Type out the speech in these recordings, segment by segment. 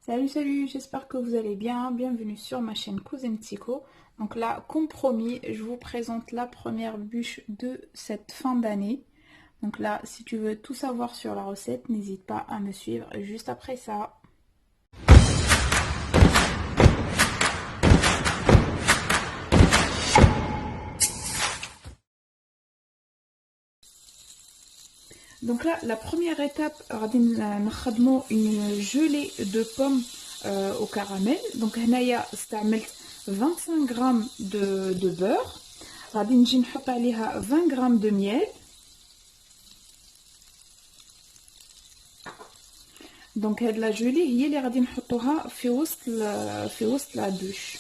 Salut, salut, j'espère que vous allez bien. Bienvenue sur ma chaîne Cousine Tico. Donc là, comme promis, je vous présente la première bûche de cette fin d'année. Donc là, si tu veux tout savoir sur la recette, n'hésite pas à me suivre juste après ça. Donc là, la première étape, غادي نخدموا une gelée de pommes au caramel. Donc هنايا استعملت 25 grammes de beurre. غادي نجي نحط عليها 20 grammes de miel. دونك هاد لا جولي هي اللي غادي نحطوها في وسط لا دوش.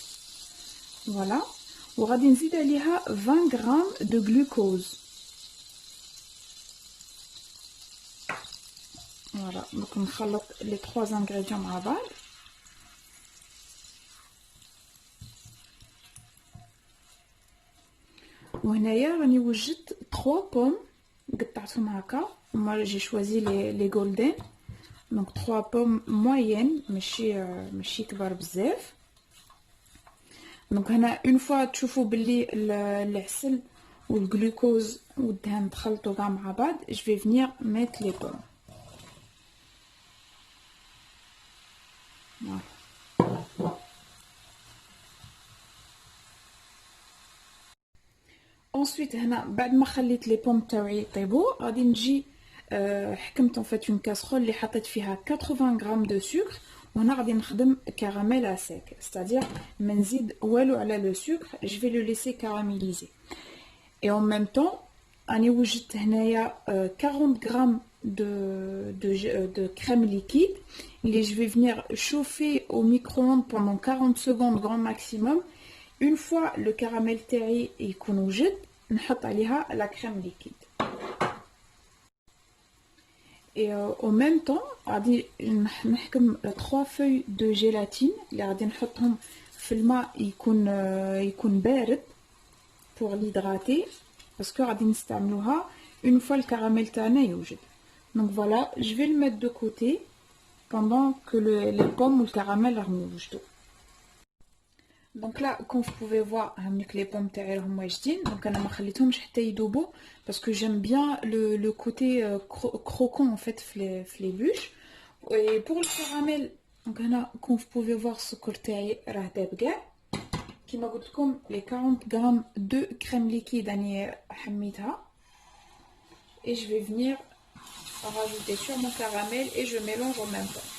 فوالا، وغادي نزيد عليها 20 غرام دو غلوكوز. فوالا، دونك نخلط لي 3 انغريديون مع بعض. وهنايا راني وجدت 3 بوم قطعتهم هكا. moi j'ai choisi les golden. donc 3 pommes moyennes ماشي كبار بزاف. دونك هنا اون فوا تشوفوا بلي العسل والجلوكوز والدهن تخلطوا كاع مع بعض je vais venir mettre les pommes. voilà. ensuite هنا بعد ما خليت لي بوم تاوعي يطيبوا غادي نجي حكمت en fait une casserole اللي حطيت فيها 80 غرام دو سكر. وهنا غادي نخدم كراميل ا سيك c'est-à-dire ما نزيد والو على لو سكر je vais le laisser caraméliser. et en même temps راني وجدت هنايا 40 غرام de crème liquide اللي je vais venir chauffer au micro-ondes pendant 40 secondes grand maximum. une fois le caramel تاعي يكون وجد نحط عليها la crème liquide. et en même temps غادي نحكم 3 feuilles de gélatine اللي غادي نحطهم في الماء يكون بارد pour l'hydrater parce que غادي نستعملوها une fois le caramel تاعنا يوجد. donc voilà, je vais le mettre de côté pendant que les pommes ou le caramel راهم يوجدوا. donc là comme vous pouvez voir هاملك les pommes تاعي راهم واجدين. donc انا ما خليتهمش حتى يذوبوا parce que j'aime bien le côté croquant en fait في les bûches. et pour le caramel donc هنا comme vous pouvez voir السكر تاعي راه داب كاع. كيما قلت لكم les 40 grammes de crème liquide راني حميتها et je vais venir rajouter sur mon caramel et je mélange en même temps.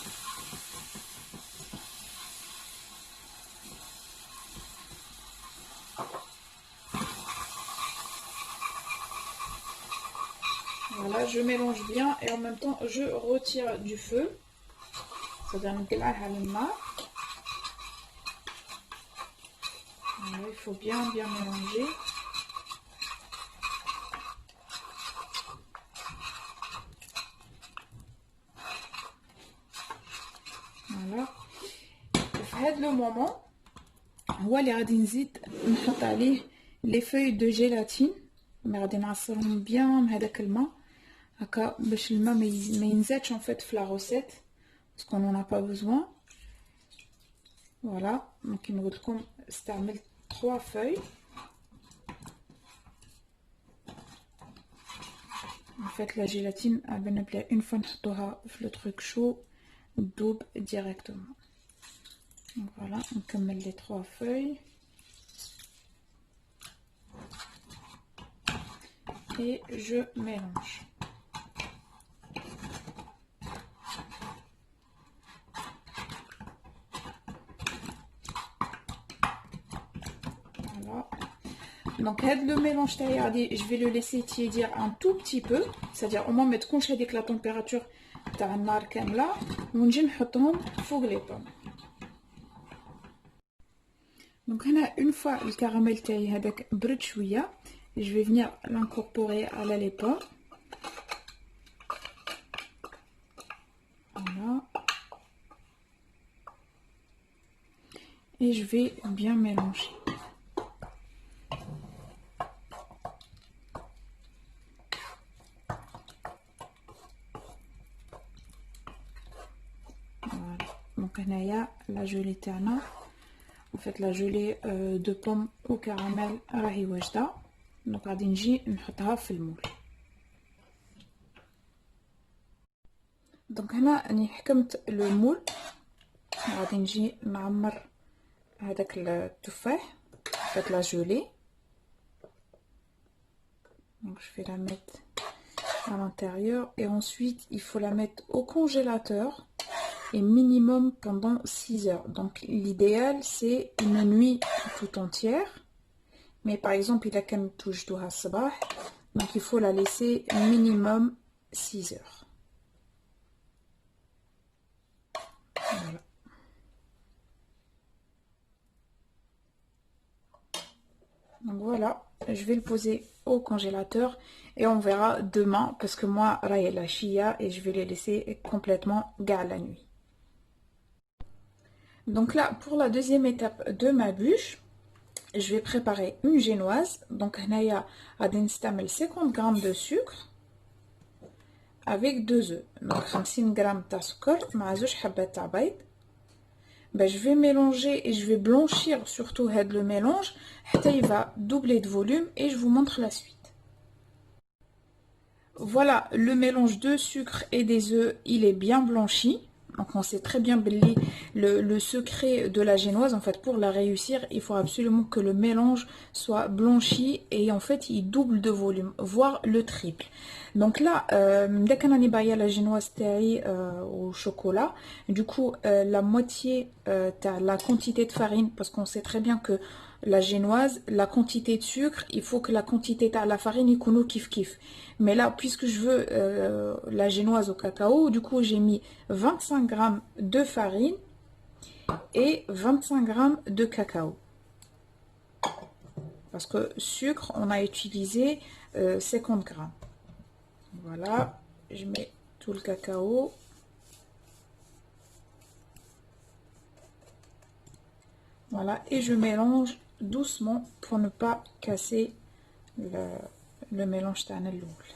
Voilà, je mélange bien et en même temps je retire du feu. C'est-à-dire نقلعها للنار. Voilà, il faut bien mélanger. Voilà. في هذا لو مومون هو اللي غادي نزيد نحط عليه لي فeuilles دو جيلاتين. مي غادي نعصرهم بيان بهذاك الماء هكا باش الماء ما ينزادش en fait في لا روسيت parce qu'on en a pas besoin. voilà, donc كيما قلت لكم استعملت 3 feuilles. en fait la gélatine une fois نحطوها في le truc chaud دوب directement. donc voilà, on met les 3 feuilles et je mélange. voilà. donc le mélange تاعي je vais le laisser tiédir un tout petit peu, c'est-à-dire au moins ما تكونش هذيك la température تاع النار كامله ونجي نحطهم فوق les pommes. donc هنا une fois le caramel تاعي هذاك برد شويه je vais venir l'incorporer à les pommes. voilà, et je vais bien mélanger. Donc هنايا la gelée تاعنا en fait la gelée de pomme au caramel راهي واجده. دونك غادي نجي نحطها في المول. دونك هنا راني حكمت لو مول، غادي نجي نعمر هذاك التفاح avec la gelée. Donc je vais la mettre à l'intérieur et ensuite il faut la mettre au congélateur et minimum pendant 6 heures. Donc l'idéal c'est une nuit tout entière, mais par exemple il a qu'un touche de sabah, donc il faut la laisser minimum 6 heures. Voilà. Donc voilà, je vais le poser au congélateur et on verra demain parce que moi raï la chia et je vais les laisser complètement gare la nuit. Donc là pour la deuxième étape de ma bûche, je vais préparer une génoise. Donc هنايا غادي نستعمل 50 grammes de sucre avec 2 œufs. Donc 50 grammes تاع سكر مع 2 حبات تاع بيض. Ben, je vais mélanger et je vais blanchir surtout le mélange. Il va doubler de volume et je vous montre la suite. Voilà, le mélange de sucre et des œufs, il est bien blanchi. Donc on sait très bien le secret de la génoise. En fait, pour la réussir, il faut absolument que le mélange soit blanchi et en fait il double de volume, voire le triple. Donc là, dès qu'on a baillé la génoise au chocolat, du coup la moitié la quantité de farine, parce qu'on sait très bien que la génoise, la quantité de sucre, il faut que la quantité de la farine il connaît kiff kiff. Mais là, puisque je veux la génoise au cacao, du coup j'ai mis 25 grammes de farine et 25 grammes de cacao. Parce que sucre, on a utilisé 50 grammes. Voilà, je mets tout le cacao. Voilà, et je mélange doucement pour ne pas casser le mélange تاعنا الأول.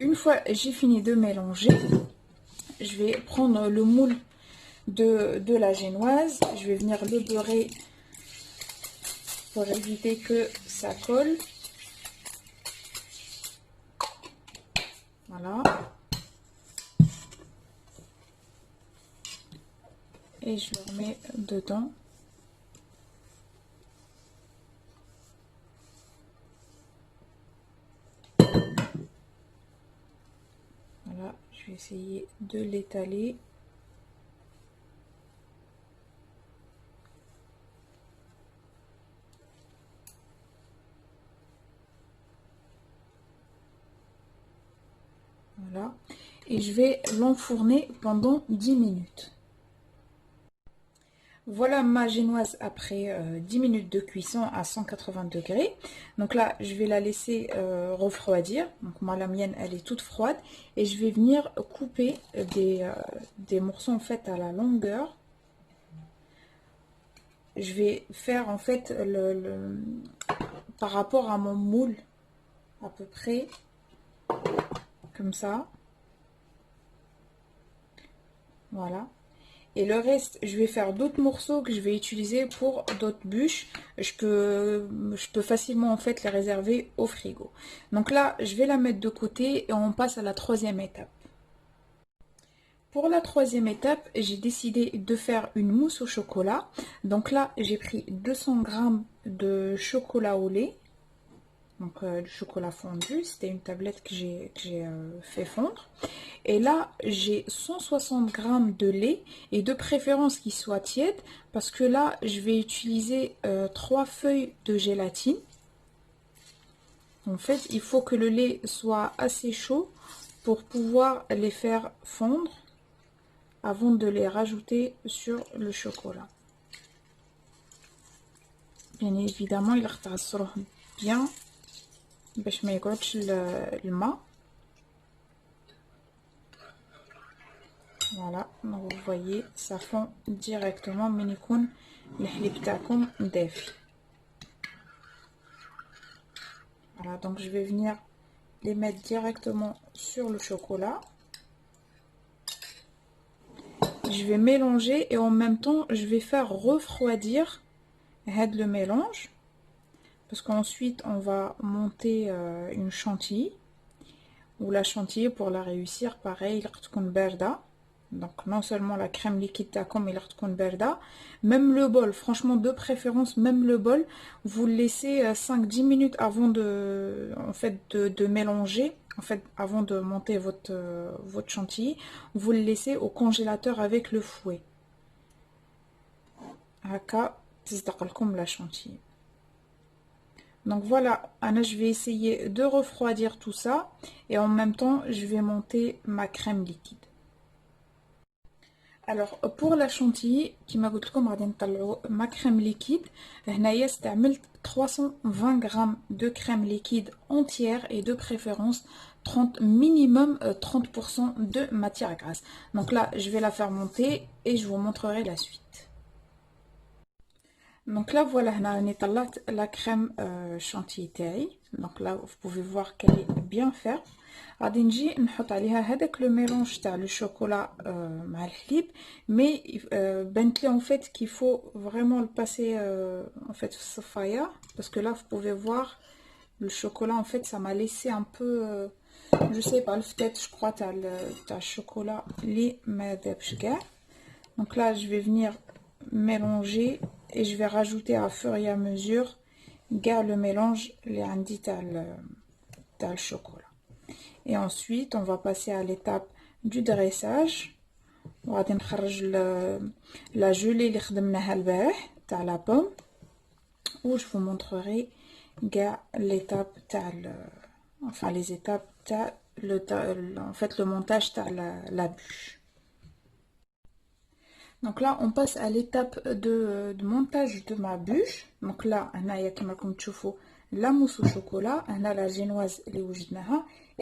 Une fois j'ai fini de mélanger, je vais prendre le moule de la génoise, je vais venir le beurrer pour éviter que ça colle. Voilà. Et je le remets dedans. Voilà, je vais essayer de l'étaler. Voilà. Et je vais l'enfourner pendant 10 minutes. Voilà ma génoise après 10 minutes de cuisson à 180 degrés. Donc là, je vais la laisser refroidir. Donc moi, la mienne, elle est toute froide. Et je vais venir couper des morceaux en fait à la longueur. Je vais faire en fait par rapport à mon moule, à peu près comme ça. Voilà. Et le reste, je vais faire d'autres morceaux que je vais utiliser pour d'autres bûches. Je peux facilement en fait les réserver au frigo. Donc là, je vais la mettre de côté et on passe à la troisième étape. Pour la troisième étape, j'ai décidé de faire une mousse au chocolat. Donc là, j'ai pris 200 g de chocolat au lait. Donc du chocolat fondu, c'était une tablette que j'ai fait fondre. Et là, j'ai 160 g de lait et de préférence qu'il soit tiède parce que là, je vais utiliser 3 feuilles de gélatine. En fait, il faut que le lait soit assez chaud pour pouvoir les faire fondre avant de les rajouter sur le chocolat. Bien évidemment, il retasseront bien. باش ما يقعدش الماء. Voilà, donc vous voyez ça fond directement من يكون الحليب تاعكم دافي. Voilà, donc je vais venir les mettre directement sur le chocolat. Je vais mélanger et en même temps, je vais faire refroidir le mélange. Parce qu'ensuite, on va monter une chantilly. Ou la chantilly, pour la réussir, pareil, il berda. Donc non seulement la crème liquide comme il berda, même le bol, franchement de préférence, même le bol, vous le laissez 5-10 minutes avant de mélanger, en fait avant de monter votre chantilly, vous le laissez au congélateur avec le fouet. Haka, comme la chantilly. Donc voilà, Anna, je vais essayer de refroidir tout ça et en même temps, je vais monter ma crème liquide. Alors pour la chantilly, qui m'a dit ma crème liquide, j'ai 320 g de crème liquide entière et de préférence 30 minimum 30% de matière grasse. Donc là, je vais la faire monter et je vous montrerai la suite. Donc là, voilà, la crème chantilly taille. Donc là, vous pouvez voir qu'elle est bien faite. غادي نجي نحط عليها هذاك لو ميلونج تاع لو شوكولا مع الحليب مي بانت لي en fait qu'il faut vraiment le passer en fait في الصفايه parce que là vous pouvez voir le chocolat en fait ça m'a laissé un peu je sais pas peut-être je crois تاع الشوكولا اللي ما ذابش كاع. Donc là je vais venir mélanger et je vais rajouter à fur et à mesure le mélange les عندي تاع le chocolat. Et ensuite, on va passer à l'étape du dressage. On va نخرج la gelée اللي خدمناها البارح تاع la pomme. Où je vous montrerai l'étape تاع enfin les étapes تاع en fait le montage تاع la bûche. Donc là, on passe à l'étape de montage de ma bûche. Donc là, on a comme tu vois la mousse au chocolat, on a la génoise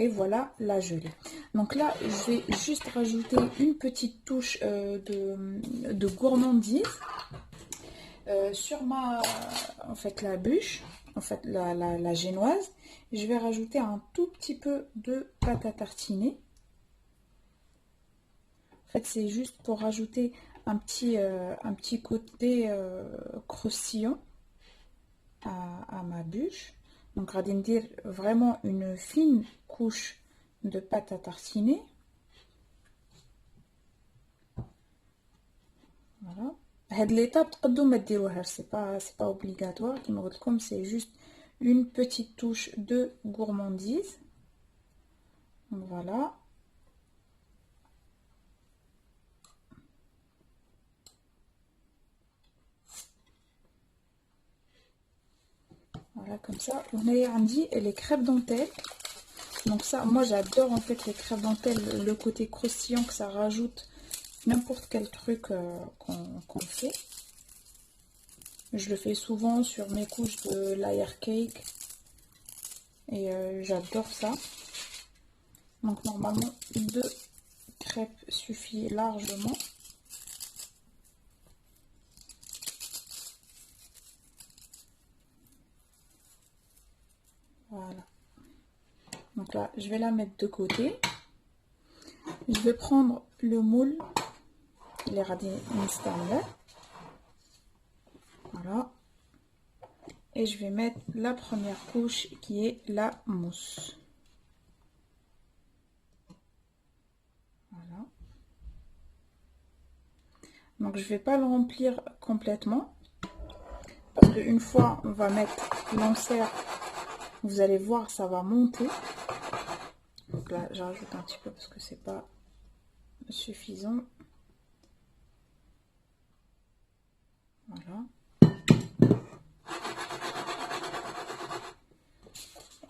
et voilà la gelée. Donc là, je vais juste rajouter une petite touche de gourmandise sur en fait la bûche, en fait la génoise. Je vais rajouter un tout petit peu de pâte à tartiner. En fait, c'est juste pour rajouter un petit côté croustillant à ma bûche. Donc, on va dire vraiment une fine couche de pâte à tartiner. Voilà. Cette étape, c'est pas obligatoire. C'est juste une petite touche de gourmandise. Donc, voilà. Voilà, comme ça. On a dit les crêpes dentelles. Donc ça, moi j'adore en fait les crêpes dentelles, le côté croustillant que ça rajoute n'importe quel truc qu'on fait. Je le fais souvent sur mes couches de layer cake et j'adore ça. Donc normalement 2 crêpes suffit largement. Voilà. Donc là, je vais la mettre de côté. Je vais prendre le moule, les radis installés. Voilà. Et je vais mettre la première couche qui est la mousse. Voilà. Donc je vais pas le remplir complètement. Parce qu'une fois on va mettre l'enserre, vous allez voir ça va monter. Donc là j'ajoute un petit peu parce que c'est pas suffisant. Voilà.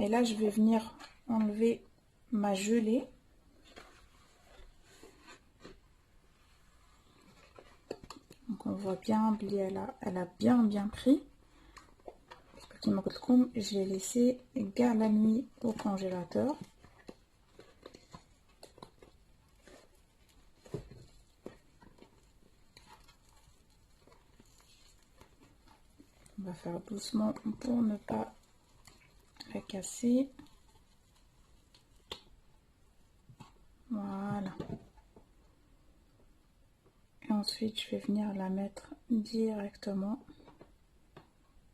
Et là je vais venir enlever ma gelée. Donc on voit bien, elle a bien pris. Comme je l'ai laissé la nuit au congélateur. On va faire doucement pour ne pas fracasser. Voilà. Et ensuite, je vais venir la mettre directement.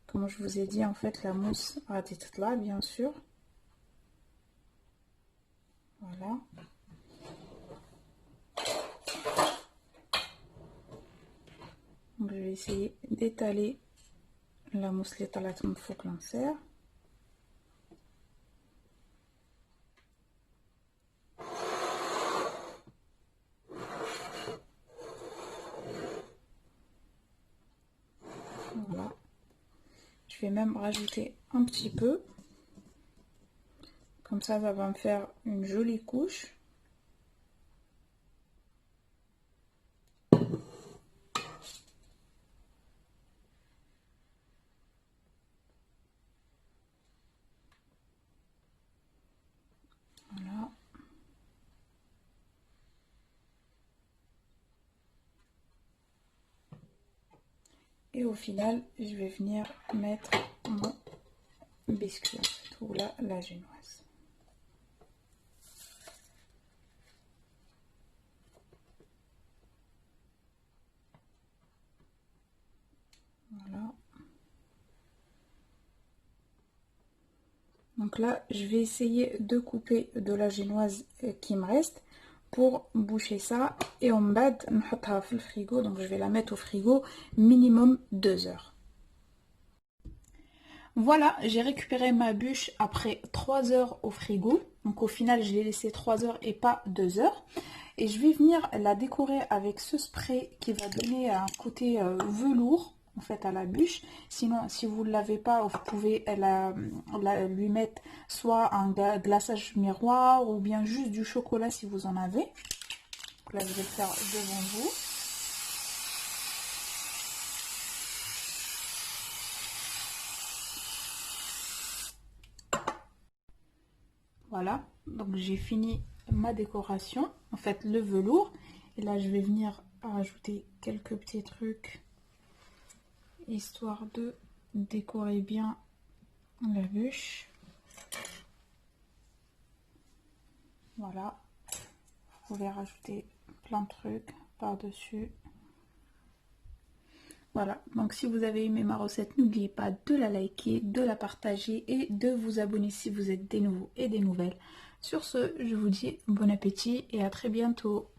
Comme je vous ai dit, en fait, la mousse a été là, bien sûr. Voilà. Donc, je vais essayer d'étaler la mousse l'étalate من فوق l'insert. Voilà. Je vais même rajouter un petit peu. Comme ça va me faire une jolie couche. Voilà. Et au final, je vais venir mettre mon biscuit, en fait, ou la génoise. Voilà. Donc là, je vais essayer de couper de la génoise qui me reste pour boucher ça. Et en bas, on mettra dans le frigo. Donc je vais la mettre au frigo minimum 2 heures. Voilà, j'ai récupéré ma bûche après 3 heures au frigo. Donc au final, je l'ai laissé 3 heures et pas 2 heures. Et je vais venir la décorer avec ce spray qui va donner un côté velours en fait à la bûche. Sinon, si vous ne l'avez pas, vous pouvez lui mettre soit un glaçage miroir ou bien juste du chocolat si vous en avez. Donc là, je vais le faire devant vous. Voilà, donc j'ai fini ma décoration, en fait le velours. Et là, je vais venir rajouter quelques petits trucs histoire de décorer bien la bûche. Voilà, vous pouvez rajouter plein de trucs par-dessus. Voilà, donc si vous avez aimé ma recette, n'oubliez pas de la liker, de la partager et de vous abonner si vous êtes des nouveaux et des nouvelles. Sur ce, je vous dis bon appétit et à très bientôt.